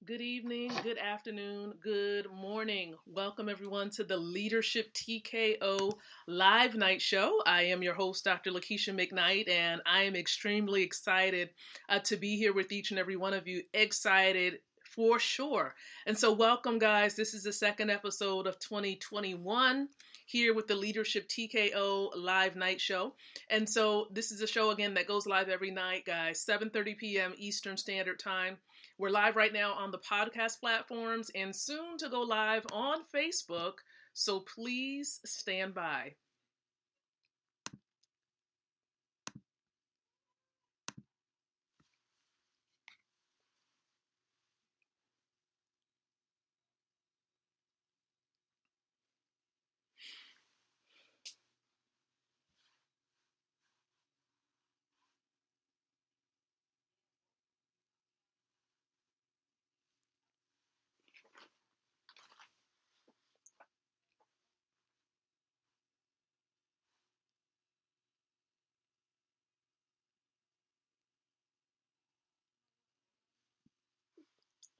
Good evening, good afternoon, good morning. Welcome everyone to the Leadership TKO Live Night Show. I am your host, Dr. Lakeisha McKnight, and I am extremely excited to be here with each and every one of you. Excited for sure. And so welcome guys. This is the second episode of 2021 here with the Leadership TKO Live Night Show. And so this is a show again that goes live every night, guys, 7:30 p.m. Eastern Standard Time. We're live right now on the podcast platforms and soon to go live on Facebook. So please stand by.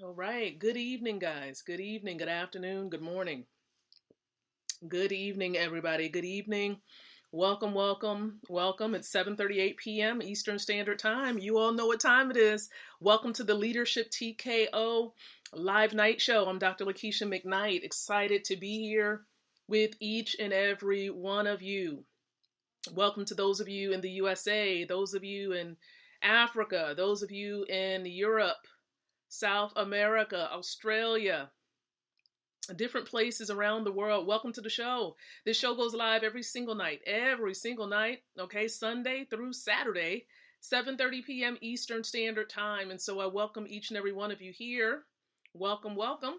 All right. Good evening, guys. Good evening, good afternoon, good morning. Good evening, everybody. Good evening. Welcome, welcome, welcome. It's 7:38 p.m. Eastern Standard Time. You all know what time it is. Welcome to the Leadership TKO Live Night Show. I'm Dr. Lakeisha McKnight. Excited to be here with each and every one of you. Welcome to those of you in the USA, those of you in Africa, those of you in Europe, South America, Australia, different places around the world. Welcome to the show. This show goes live every single night, okay, Sunday through Saturday, 7:30 p.m. Eastern Standard Time. And so I welcome each and every one of you here. Welcome, welcome.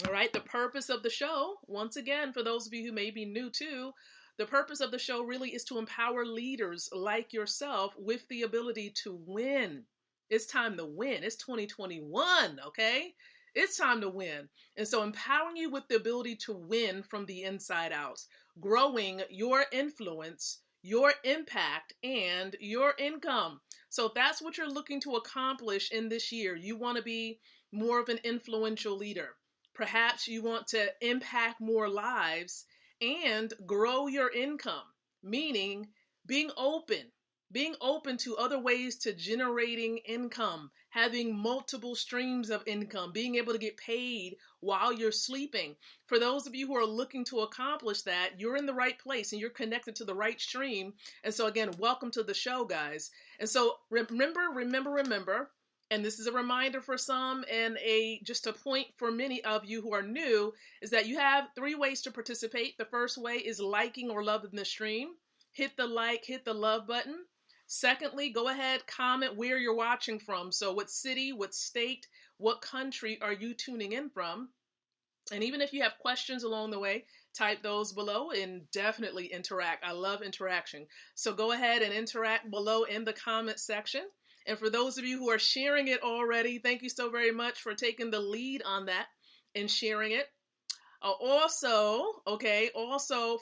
All right, the purpose of the show, once again, for those of you who may be new to, the purpose of the show really is to empower leaders like yourself with the ability to win. It's time to win. It's 2021, okay? It's time to win. And so empowering you with the ability to win from the inside out, growing your influence, your impact, and your income. So if that's what you're looking to accomplish in this year, you want to be more of an influential leader. Perhaps you want to impact more lives and grow your income, meaning being open to other ways to generating income, having multiple streams of income, being able to get paid while you're sleeping. For those of you who are looking to accomplish that, you're in the right place and you're connected to the right stream. And so again, welcome to the show, guys. And so remember, and this is a reminder for some and just a point for many of you who are new, is that you have three ways to participate. The first way is liking or loving the stream. Hit the like, hit the love button. Secondly, go ahead, comment where you're watching from. So what city, what state, what country are you tuning in from? And even if you have questions along the way, type those below and definitely interact. I love interaction. So go ahead and interact below in the comment section. And for those of you who are sharing it already, thank you so very much for taking the lead on that and sharing it. Also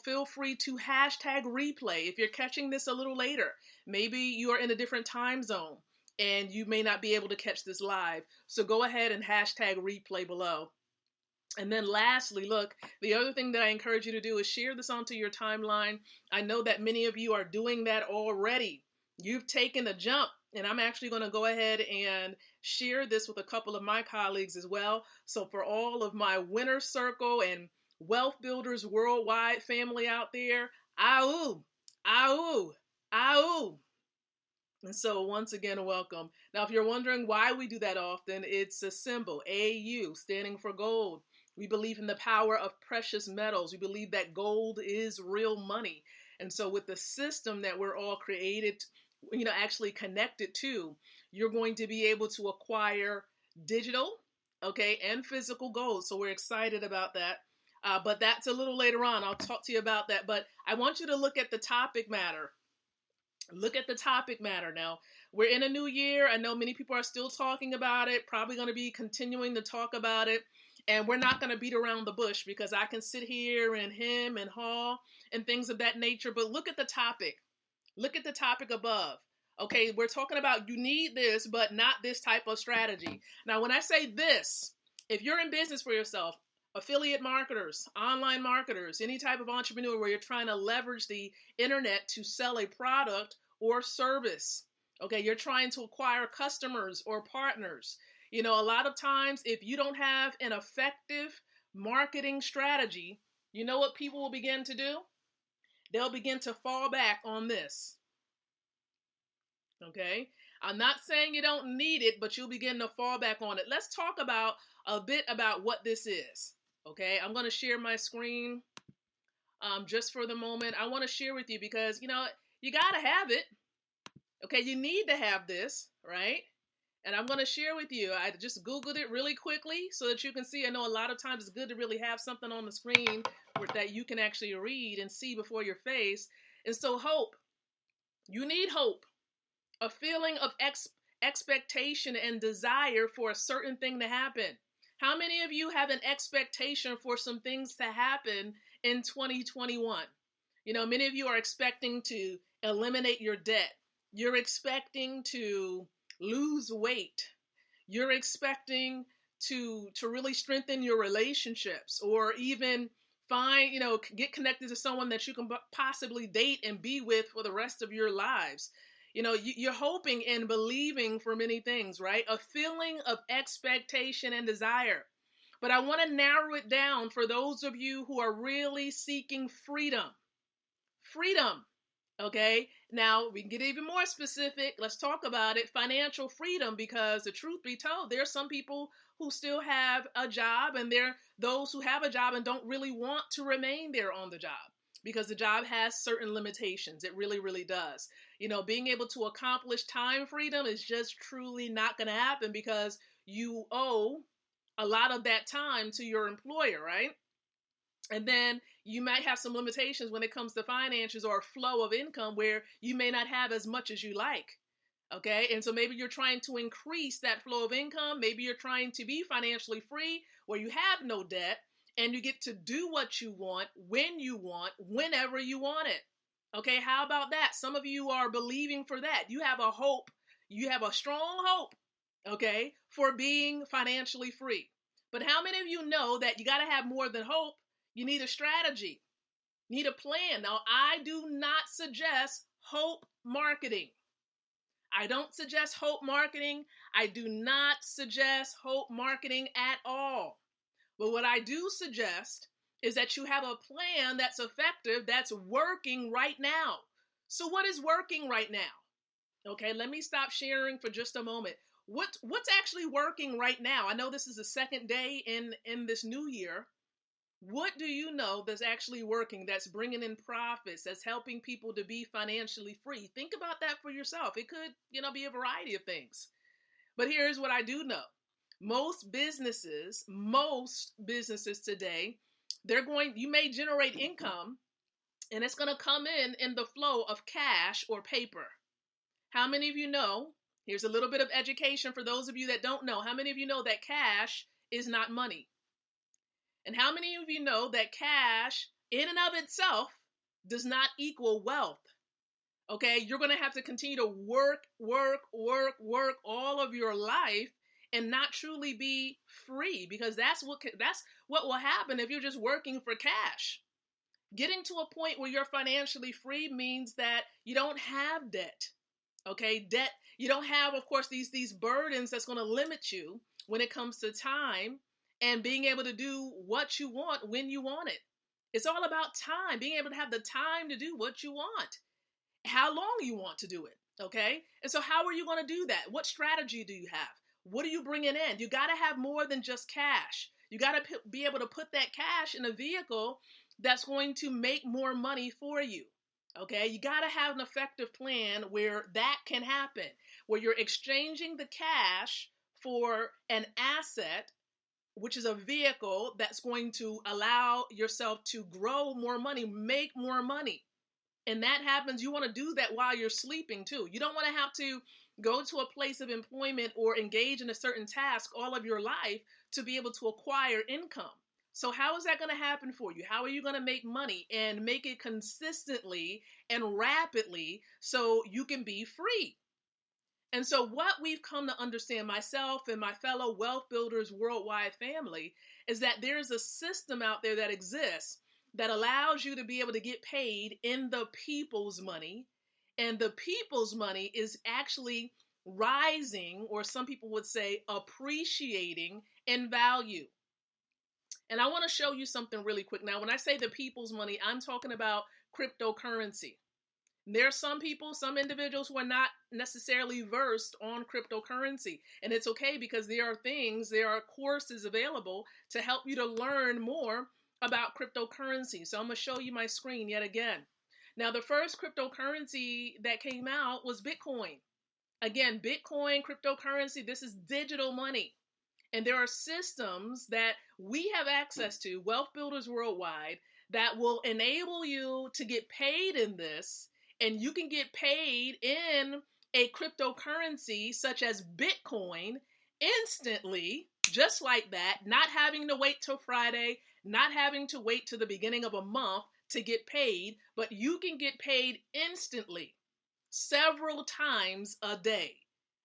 feel free to hashtag replay if you're catching this a little later. Maybe you are in a different time zone and you may not be able to catch this live. So go ahead and hashtag replay below. And then lastly, look, the other thing that I encourage you to do is share this onto your timeline. I know that many of you are doing that already. You've taken the jump, and I'm actually going to go ahead and share this with a couple of my colleagues as well. So for all of my Winner Circle and Wealth Builders Worldwide family out there, ahoo, ahoo, ahoo. And so once again, welcome. Now, if you're wondering why we do that often, it's a symbol, AU, standing for gold. We believe in the power of precious metals. We believe that gold is real money. And so with the system that we're all created, actually connected to, you're going to be able to acquire digital, okay, and physical gold. So we're excited about that. But that's a little later on. I'll talk to you about that. But I want you to look at the topic matter. Look at the topic matter now. We're in a new year. I know many people are still talking about it, probably going to be continuing to talk about it. And we're not going to beat around the bush because I can sit here and hem and haw and things of that nature. But look at the topic. Look at the topic above. Okay, we're talking about you need this, but not this type of strategy. Now, when I say this, if you're in business for yourself, affiliate marketers, online marketers, any type of entrepreneur where you're trying to leverage the internet to sell a product or service, okay, you're trying to acquire customers or partners. You know, a lot of times, if you don't have an effective marketing strategy, you know what people will begin to do? They'll begin to fall back on this. Okay, I'm not saying you don't need it, but you'll begin to fall back on it. Let's talk about a bit about what this is. Okay, I'm going to share my screen just for the moment. I want to share with you because, you know, you got to have it. Okay, you need to have this, right? And I'm going to share with you. I just Googled it really quickly so that you can see. I know a lot of times it's good to really have something on the screen that you can actually read and see before your face. And so hope, you need hope. A feeling of expectation and desire for a certain thing to happen. How many of you have an expectation for some things to happen in 2021? You know, many of you are expecting to eliminate your debt. You're expecting to lose weight. You're expecting to really strengthen your relationships, or even find, you know, get connected to someone that you can possibly date and be with for the rest of your lives. You know, you're hoping and believing for many things, right? A feeling of expectation and desire. But I want to narrow it down for those of you who are really seeking freedom. Freedom. Okay, now we can get even more specific. Let's talk about it. Financial freedom, because the truth be told, there are some people who still have a job, and there are those who have a job and don't really want to remain there on the job because the job has certain limitations. It really, really does. You know, being able to accomplish time freedom is just truly not going to happen because you owe a lot of that time to your employer, right? And then you might have some limitations when it comes to finances or flow of income where you may not have as much as you like. Okay. And so maybe you're trying to increase that flow of income. Maybe you're trying to be financially free where you have no debt and you get to do what you want, when you want, whenever you want it. Okay. How about that? Some of you are believing for that. You have a hope. You have a strong hope. Okay. For being financially free. But how many of you know that you got to have more than hope? You need a strategy, need a plan. Now, I do not suggest hope marketing. I don't suggest hope marketing. I do not suggest hope marketing at all. But what I do suggest is that you have a plan that's effective, that's working right now. So what is working right now? Okay, let me stop sharing for just a moment. What's actually working right now? I know this is the second day in this new year. What do you know that's actually working, that's bringing in profits, that's helping people to be financially free? Think about that for yourself. It could, you know, be a variety of things. But here's what I do know. Most businesses today, you may generate income and it's going to come in the flow of cash or paper. How many of you know? Here's a little bit of education for those of you that don't know. How many of you know that cash is not money? And how many of you know that cash in and of itself does not equal wealth? Okay, you're going to have to continue to work all of your life and not truly be free, because that's what will happen if you're just working for cash. Getting to a point where you're financially free means that you don't have debt. Okay, debt, you don't have, of course, these burdens that's going to limit you when it comes to time and being able to do what you want when you want it. It's all about time, being able to have the time to do what you want, how long you want to do it. Okay, and so how are you going to do that? What strategy do you have? What are you bringing in? You got to have more than just cash. You got to be able to put that cash in a vehicle that's going to make more money for you. Okay, you got to have an effective plan where that can happen, where you're exchanging the cash for an asset, which is a vehicle that's going to allow yourself to grow more money, make more money. And that happens, you want to do that while you're sleeping too. You don't want to have to go to a place of employment or engage in a certain task all of your life to be able to acquire income. So how is that going to happen for you? How are you going to make money and make it consistently and rapidly so you can be free? And so what we've come to understand, myself and my fellow Wealth Builders Worldwide family, is that there's a system out there that exists that allows you to be able to get paid in the people's money. And the people's money is actually rising, or some people would say appreciating in value. And I want to show you something really quick. Now, when I say the people's money, I'm talking about cryptocurrency. There are some people, some individuals who are not necessarily versed on cryptocurrency. And it's okay, because there are courses available to help you to learn more about cryptocurrency. So I'm going to show you my screen yet again. Now, the first cryptocurrency that came out was Bitcoin. Again, Bitcoin, cryptocurrency, this is digital money. And there are systems that we have access to, Wealth Builders Worldwide, that will enable you to get paid in this. And you can get paid in a cryptocurrency such as Bitcoin instantly, just like that, not having to wait till Friday, not having to wait to the beginning of a month to get paid, but you can get paid instantly, several times a day.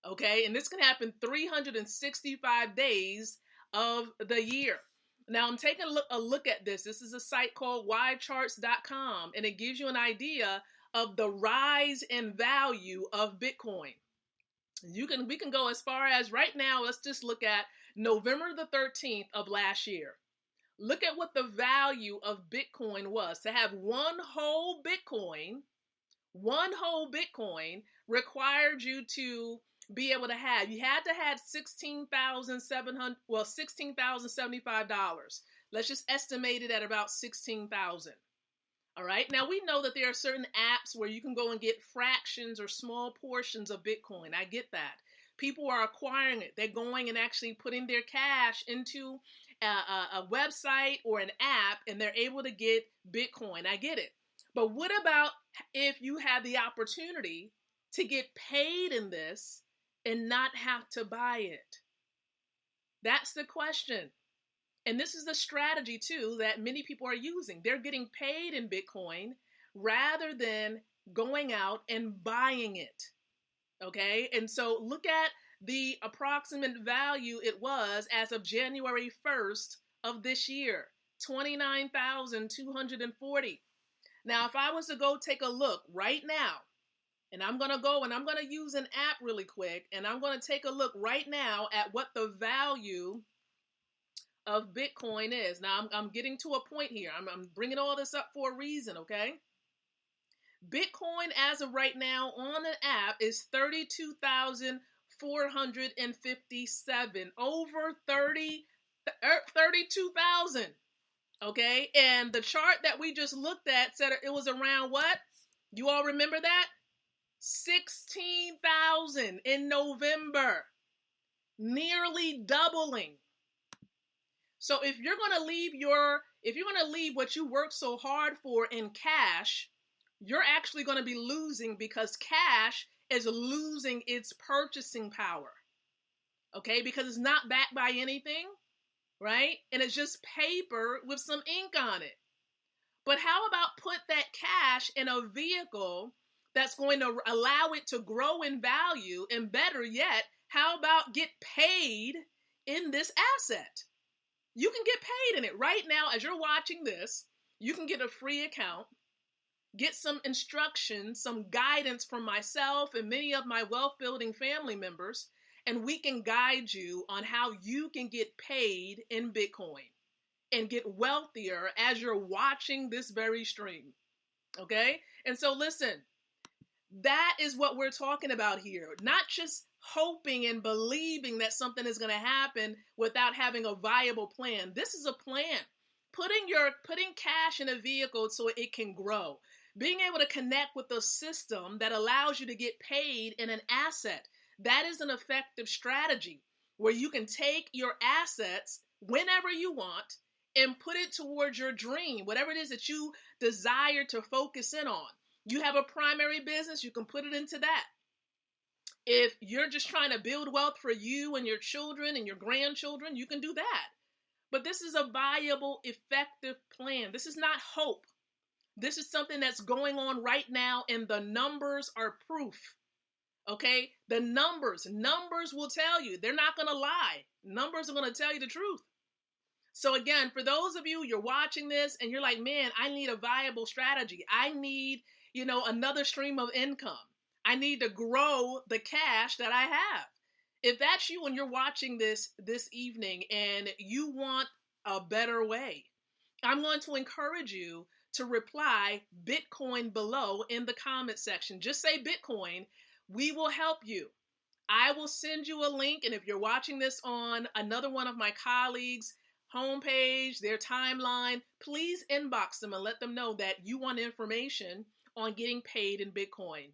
Okay, and this can happen 365 days of the year. Now I'm taking a look at this. This is a site called YCharts.com, and it gives you an idea of the rise in value of Bitcoin. We can go as far as right now. Let's just look at November the 13th of last year. Look at what the value of Bitcoin was. To have one whole Bitcoin required you to be able to have, you had to have $16,075. Let's just estimate it at about 16,000. All right. Now we know that there are certain apps where you can go and get fractions or small portions of Bitcoin. I get that. People are acquiring it. They're going and actually putting their cash into a website or an app, and they're able to get Bitcoin. I get it. But what about if you had the opportunity to get paid in this and not have to buy it? That's the question. And this is the strategy, too, that many people are using. They're getting paid in Bitcoin rather than going out and buying it. Okay? And so look at the approximate value it was as of January 1st of this year, 29,240. Now, if I was to go take a look right now, and I'm going to go and I'm going to use an app really quick, and I'm going to take a look right now at what the value of Bitcoin is. Now, I'm getting to a point here. I'm bringing all this up for a reason, okay? Bitcoin, as of right now, on an app is 32,457. Over 32,000. Okay? And the chart that we just looked at said it was around what? You all remember that? 16,000 in November. Nearly doubling. So if you're going to leave what you work so hard for in cash, you're actually going to be losing, because cash is losing its purchasing power. Okay? Because it's not backed by anything, right? And it's just paper with some ink on it. But how about put that cash in a vehicle that's going to allow it to grow in value? And better yet, how about get paid in this asset? You can get paid in it right now. As you're watching this, you can get a free account, get some instructions, some guidance from myself and many of my wealth building family members, and we can guide you on how you can get paid in Bitcoin and get wealthier as you're watching this very stream. Okay? And so listen, that is what we're talking about here. Not just hoping and believing that something is going to happen without having a viable plan. This is a plan. Putting cash in a vehicle so it can grow. Being able to connect with a system that allows you to get paid in an asset. That is an effective strategy where you can take your assets whenever you want and put it towards your dream, whatever it is that you desire to focus in on. You have a primary business, you can put it into that. If you're just trying to build wealth for you and your children and your grandchildren, you can do that. But this is a viable, effective plan. This is not hope. This is something that's going on right now, and the numbers are proof. Okay? The numbers will tell you. They're not going to lie. Numbers are going to tell you the truth. So again, for those of you, you're watching this and you're like, man, I need a viable strategy. I need, another stream of income. I need to grow the cash that I have. If that's you and you're watching this evening and you want a better way, I'm going to encourage you to reply Bitcoin below in the comment section. Just say Bitcoin. We will help you. I will send you a link. And if you're watching this on another one of my colleagues' homepage, their timeline, please inbox them and let them know that you want information on getting paid in Bitcoin.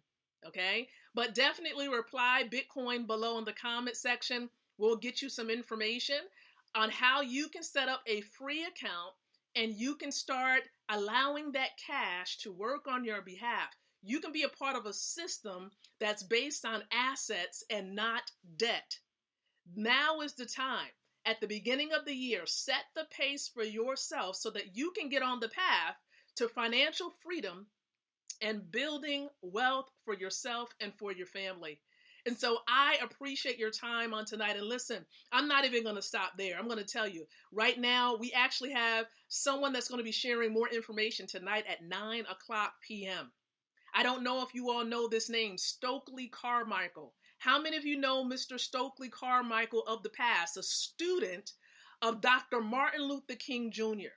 Okay? But definitely reply Bitcoin below in the comment section. We'll get you some information on how you can set up a free account and you can start allowing that cash to work on your behalf. You can be a part of a system that's based on assets and not debt. Now is the time. At the beginning of the year, set the pace for yourself so that you can get on the path to financial freedom and building wealth for yourself and for your family. And so I appreciate your time on tonight. And listen, I'm not even going to stop there. I'm going to tell you right now, we actually have someone that's going to be sharing more information tonight at 9 o'clock p.m. I don't know if you all know this name, Stokely Carmichael. How many of you know Mr. Stokely Carmichael of the past, a student of Dr. Martin Luther King Jr.?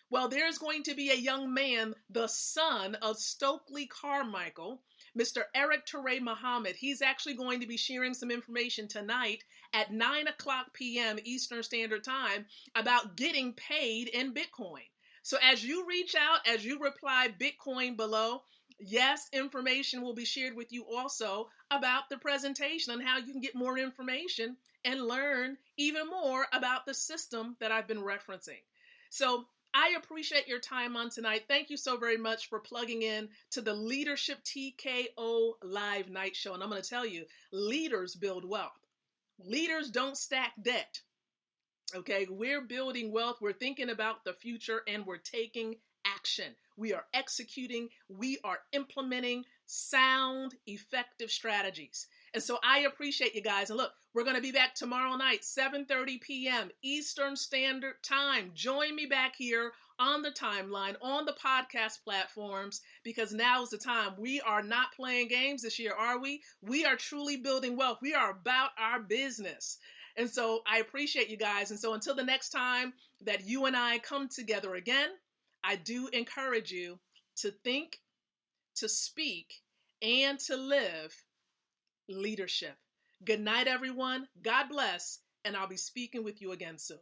Well, there's going to be a young man, the son of Stokely Carmichael, Mr. Eric Toure Muhammad. He's actually going to be sharing some information tonight at 9 o'clock p.m. Eastern Standard Time about getting paid in Bitcoin. So as you reach out, as you reply Bitcoin below, yes, information will be shared with you also about the presentation on how you can get more information and learn even more about the system that I've been referencing. So I appreciate your time on tonight. Thank you so very much for plugging in to the Leadership TKO Live Night Show. And I'm going to tell you, leaders build wealth. Leaders don't stack debt. Okay, we're building wealth. We're thinking about the future and we're taking action. We are executing. We are implementing sound, effective strategies. And so I appreciate you guys. And look, we're going to be back tomorrow night, 7:30 p.m. Eastern Standard Time. Join me back here on the timeline, on the podcast platforms, because now is the time. We are not playing games this year, are we? We are truly building wealth. We are about our business. And so I appreciate you guys. And so until the next time that you and I come together again, I do encourage you to think, to speak, and to live leadership. Good night, everyone. God bless. And I'll be speaking with you again soon.